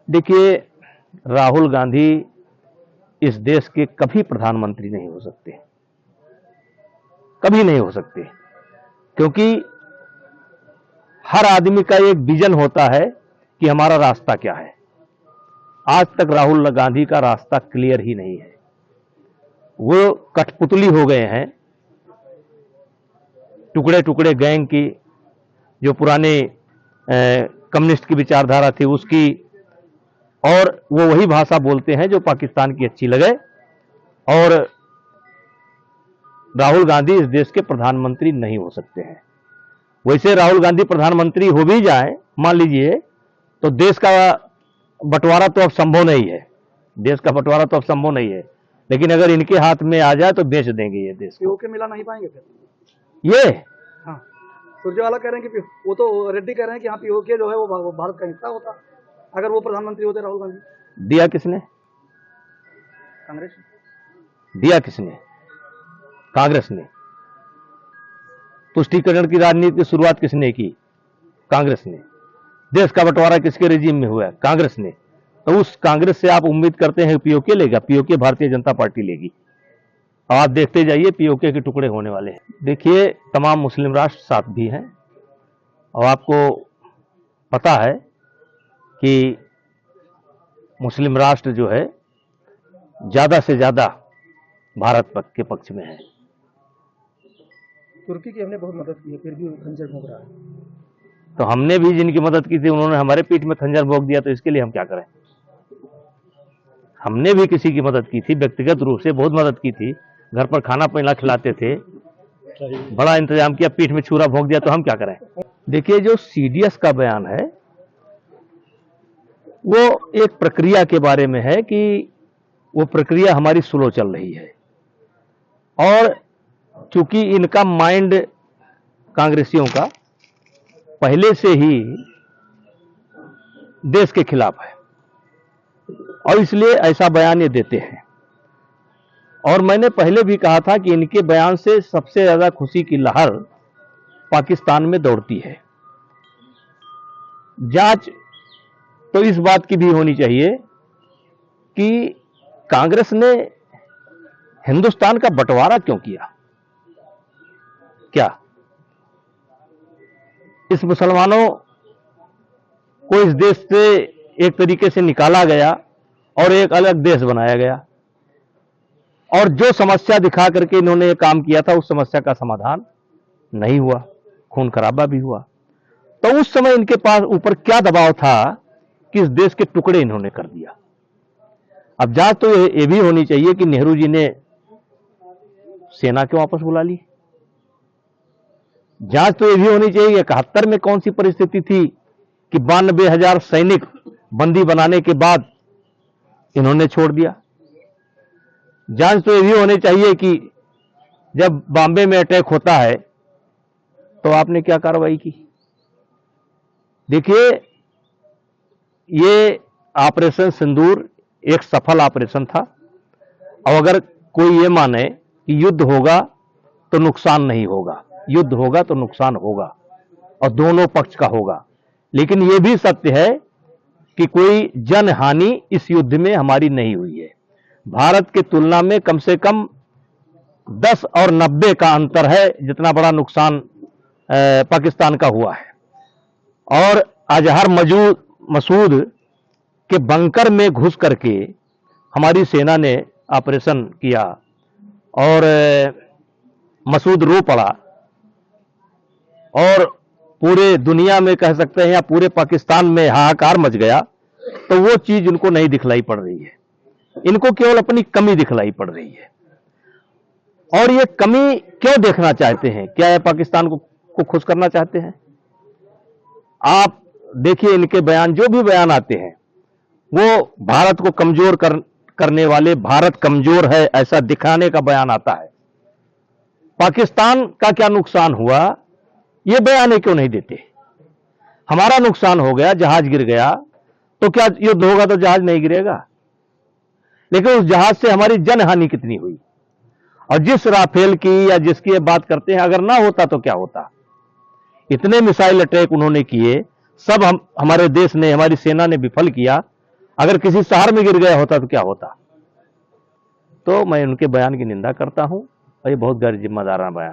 देखिए, राहुल गांधी इस देश के कभी प्रधानमंत्री नहीं हो सकते, कभी नहीं हो सकते, क्योंकि हर आदमी का एक विजन होता है कि हमारा रास्ता क्या है। आज तक राहुल गांधी का रास्ता क्लियर ही नहीं है। वो कठपुतली हो गए हैं, टुकड़े टुकड़े गैंग की, जो पुराने कम्युनिस्ट की विचारधारा थी उसकी, और वो वही भाषा बोलते हैं जो पाकिस्तान की अच्छी लगे। और राहुल गांधी इस देश के प्रधानमंत्री नहीं हो सकते हैं। वैसे राहुल गांधी प्रधानमंत्री हो भी जाए, मान लीजिए, तो देश का बंटवारा तो अब संभव नहीं है, देश का बंटवारा तो अब संभव नहीं है, लेकिन अगर इनके हाथ में आ जाए तो बेच देंगे ये देश को। पीओके मिला नहीं पाएंगे फिर ये हाँ, सुरजेवाला कह रहे हैं कि वो तो रेड्डी कह रहे हैं कि हाँ पीओके जो है वो भारत का हिस्सा होता अगर वो प्रधानमंत्री होते राहुल गांधी। दिया किसने? कांग्रेस दिया किसने? कांग्रेस ने। तुष्टीकरण की राजनीति की शुरुआत किसने की? कांग्रेस ने। देश का बंटवारा किसके रेजिम में हुआ? कांग्रेस ने। तो उस कांग्रेस से आप उम्मीद करते हैं पीओके लेगा? पीओके भारतीय जनता पार्टी लेगी। आप देखते जाइए, पीओके के टुकड़े होने वाले हैं। देखिए, तमाम मुस्लिम राष्ट्र साथ भी हैं, और आपको पता है कि मुस्लिम राष्ट्र जो है ज्यादा से ज्यादा भारत के पक्ष में है। तुर्की की हमने बहुत मदद की है, फिर भी खंजर भोंक रहा है। तो हमने भी जिनकी मदद की थी उन्होंने हमारे पीठ में खंजर भोंक दिया, तो इसके लिए हम क्या करें? हमने भी किसी की मदद की थी, व्यक्तिगत रूप से बहुत मदद की थी, घर पर खाना पीना खिलाते थे, बड़ा इंतजाम किया, पीठ में छुरा भोंक दिया, तो हम क्या करें? देखिए, जो सीडीएस का बयान है वो एक प्रक्रिया के बारे में है कि वो प्रक्रिया हमारी स्लो चल रही है, और चूंकि इनका माइंड कांग्रेसियों का पहले से ही देश के खिलाफ है, और इसलिए ऐसा बयान ये देते हैं। और मैंने पहले भी कहा था कि इनके बयान से सबसे ज्यादा खुशी की लहर पाकिस्तान में दौड़ती है। जांच तो इस बात की भी होनी चाहिए कि कांग्रेस ने हिंदुस्तान का बंटवारा क्यों किया? क्या इस मुसलमानों को इस देश से एक तरीके से निकाला गया और एक अलग देश बनाया गया, और जो समस्या दिखा करके इन्होंने ये काम किया था उस समस्या का समाधान नहीं हुआ, खून खराबा भी हुआ। तो उस समय इनके पास ऊपर क्या दबाव था कि इस देश के टुकड़े इन्होंने कर दिया। अब जांच तो ये भी होनी चाहिए कि नेहरू जी ने सेना क्यों वापस बुला ली। जांच तो ये भी होनी चाहिए कि 71 में कौन सी परिस्थिति थी कि 92,000 सैनिक बंदी बनाने के बाद इन्होंने छोड़ दिया। जांच तो ये भी होनी चाहिए कि जब बॉम्बे में अटैक होता है तो आपने क्या कार्रवाई की। देखिए, ये ऑपरेशन सिंदूर एक सफल ऑपरेशन था, और अगर कोई ये माने कि युद्ध होगा तो नुकसान नहीं होगा, युद्ध होगा तो नुकसान होगा, और दोनों पक्ष का होगा, लेकिन यह भी सत्य है कि कोई जन हानि इस युद्ध में हमारी नहीं हुई है। भारत की तुलना में कम से कम 10 और 90 का अंतर है, जितना बड़ा नुकसान पाकिस्तान का हुआ है। और अजहर मसूद के बंकर में घुस करके हमारी सेना ने ऑपरेशन किया, और मसूद रो पड़ा, और पूरे दुनिया में कह सकते हैं या पूरे पाकिस्तान में हाहाकार मच गया। तो वो चीज उनको नहीं दिखलाई पड़ रही है, इनको केवल अपनी कमी दिखलाई पड़ रही है। और ये कमी क्यों देखना चाहते हैं? क्या ये पाकिस्तान को खुश करना चाहते हैं? आप देखिए, इनके बयान, जो भी बयान आते हैं, वो भारत को कमजोर करने वाले, भारत कमजोर है ऐसा दिखाने का बयान आता है। पाकिस्तान का क्या नुकसान हुआ ये बयान क्यों नहीं देते? हमारा नुकसान हो गया, जहाज गिर गया, तो क्या युद्ध होगा तो जहाज नहीं गिरेगा? लेकिन उस जहाज से हमारी जनहानि कितनी हुई। और जिस राफेल की या जिसकी बात करते हैं, अगर ना होता तो क्या होता? इतने मिसाइल अटैक उन्होंने किए, सब हमारे देश ने, हमारी सेना ने विफल किया। अगर किसी शहर में गिर गया होता तो क्या होता। तो मैं उनके बयान की निंदा करता हूं और ये बहुत गैर जिम्मेदाराना बयान